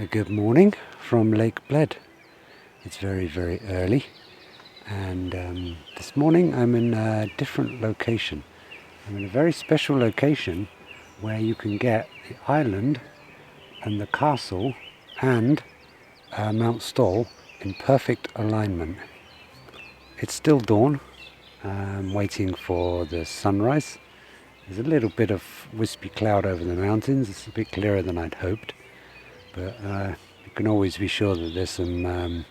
A good morning from Lake Bled. It's very, very early, and this morning I'm in a different location. I'm in a very special location where you can get the island and the castle and Mount Stol in perfect alignment. It's still dawn. I'm waiting for the sunrise. There's a little bit of wispy cloud over the mountains. It's a bit clearer than I'd hoped, but you can always be sure that there's some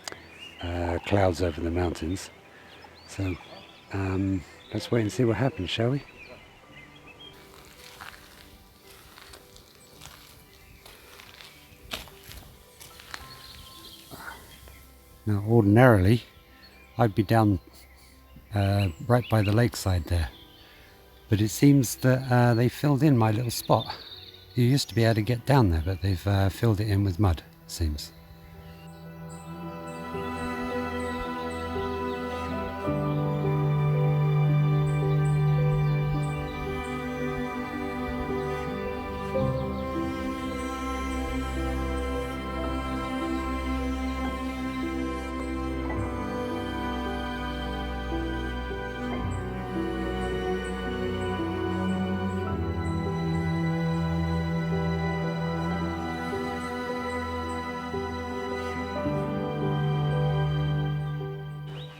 clouds over the mountains. So let's wait and see what happens, shall we? Now, ordinarily, I'd be down right by the lakeside there, but it seems that they filled in my little spot. You used to be able to get down there, but they've filled it in with mud, it seems.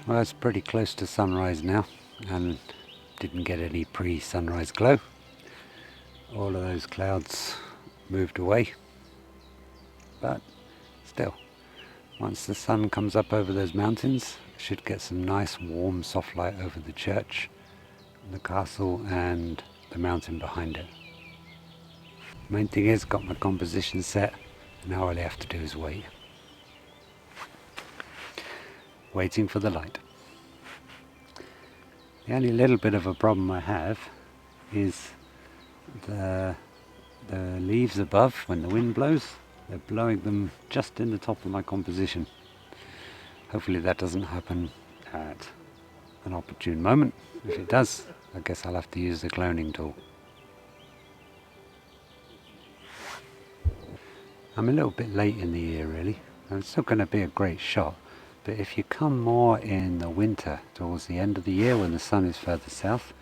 Well, it's pretty close to sunrise now, and didn't get any pre-sunrise glow. All of those clouds moved away, but still, once the sun comes up over those mountains, should get some nice warm soft light over the church, the castle and the mountain behind it. Main thing is, got my composition set, now all I have to do is wait. Waiting for the light. The only little bit of a problem I have is the leaves above, when the wind blows, they're blowing them just in the top of my composition. Hopefully that doesn't happen at an opportune moment. If it does, I guess I'll have to use the cloning tool. I'm a little bit late in the year really, and it's still going to be a great shot. But if you come more in the winter, towards the end of the year when the sun is further south,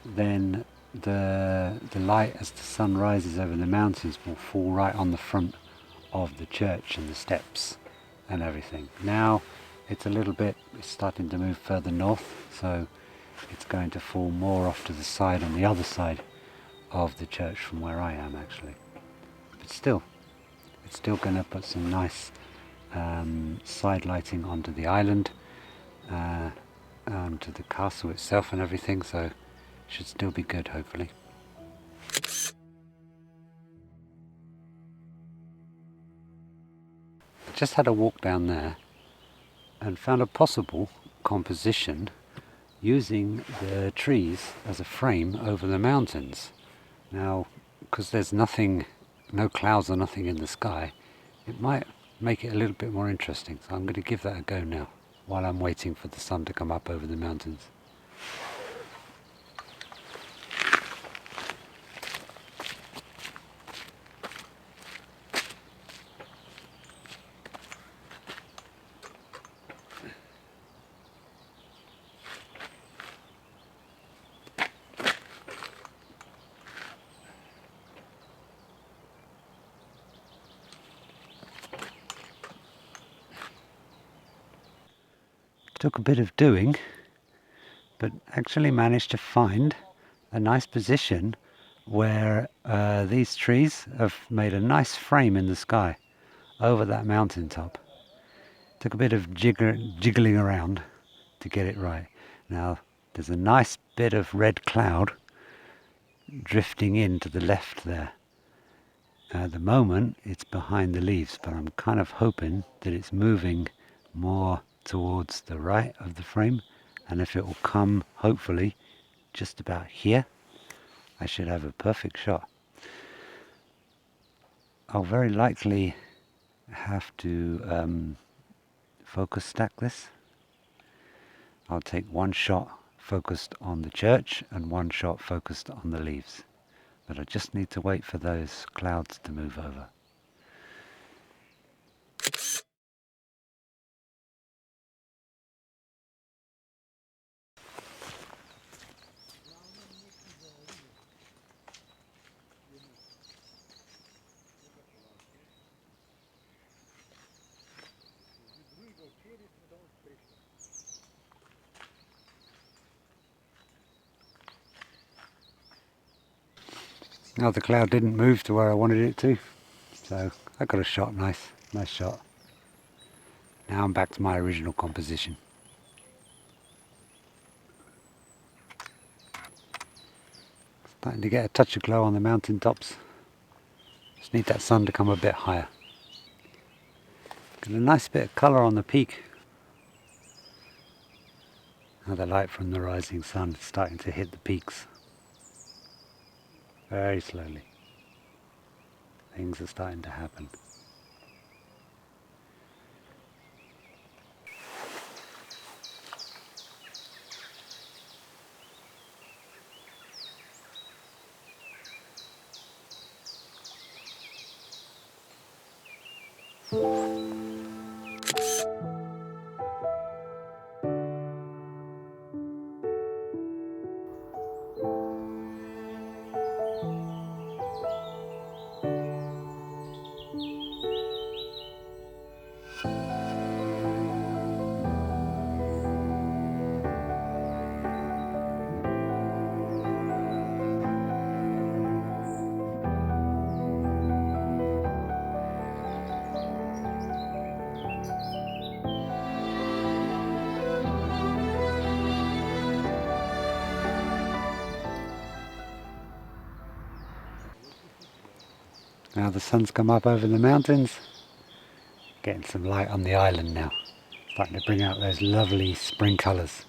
then the light as the sun rises over the mountains will fall right on the front of the church and the steps and everything. Now it's starting to move further north, so it's going to fall more off to the side on the other side of the church from where I am actually. But still, it's still going to put some nice side lighting onto the island, to the castle itself and everything, so should still be good hopefully. I just had a walk down there and found a possible composition using the trees as a frame over the mountains. Now, because there's nothing, no clouds or nothing in the sky, it might make it a little bit more interesting, so I'm going to give that a go now while I'm waiting for the sun to come up over the mountains. Took a bit of doing, but actually managed to find a nice position where these trees have made a nice frame in the sky over that mountaintop. Took a bit of jiggling around to get it right. Now there's a nice bit of red cloud drifting in to the left there. At the moment it's behind the leaves, but I'm kind of hoping that it's moving more towards the right of the frame, and if it will come hopefully just about here, I should have a perfect shot. I'll very likely have to focus stack this. I'll take one shot focused on the church and one shot focused on the leaves, but I just need to wait for those clouds to move over. Now the cloud didn't move to where I wanted it to, so I got a shot, nice shot. Now I'm back to my original composition. Starting to get a touch of glow on the mountain tops. Just need that sun to come a bit higher. Got a nice bit of colour on the peak. Now the light from the rising sun is starting to hit the peaks. Very slowly. Things are starting to happen. Now the sun's come up over the mountains, getting some light on the island now, starting to bring out those lovely spring colours.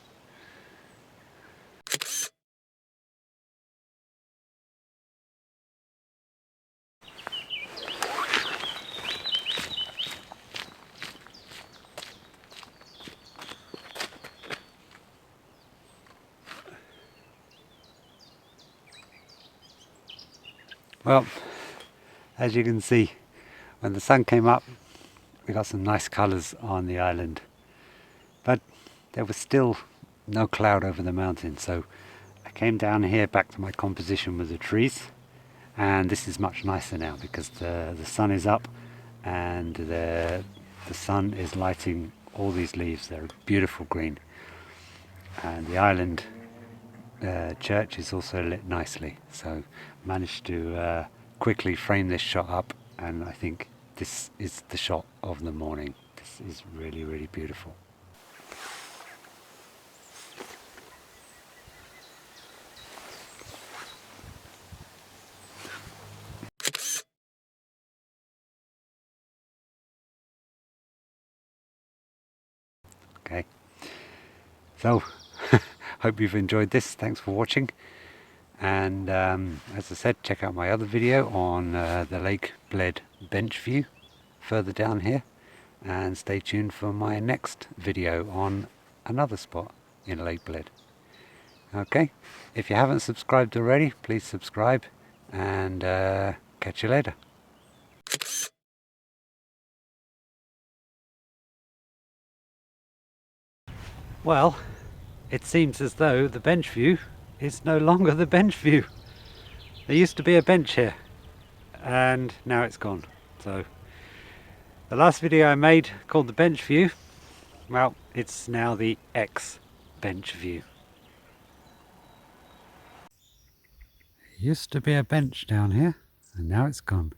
Well, as you can see, when the sun came up, we got some nice colours on the island, but there was still no cloud over the mountain, so I came down here back to my composition with the trees, and this is much nicer now because the sun is up and the sun is lighting all these leaves. They're beautiful green, and the island church is also lit nicely, so managed to quickly frame this shot up, and I think this is the shot of the morning. This is really, really beautiful. Okay, so hope you've enjoyed this. Thanks for watching, and as I said, check out my other video on the Lake Bled bench view further down here, and stay tuned for my next video on another spot in Lake Bled. Okay, if you haven't subscribed already, please subscribe, and catch you later. Well, it seems as though the bench view is no longer the bench view. There used to be a bench here, and now it's gone. So the last video I made called the bench view, well, it's now the X bench view. There used to be a bench down here, and now it's gone.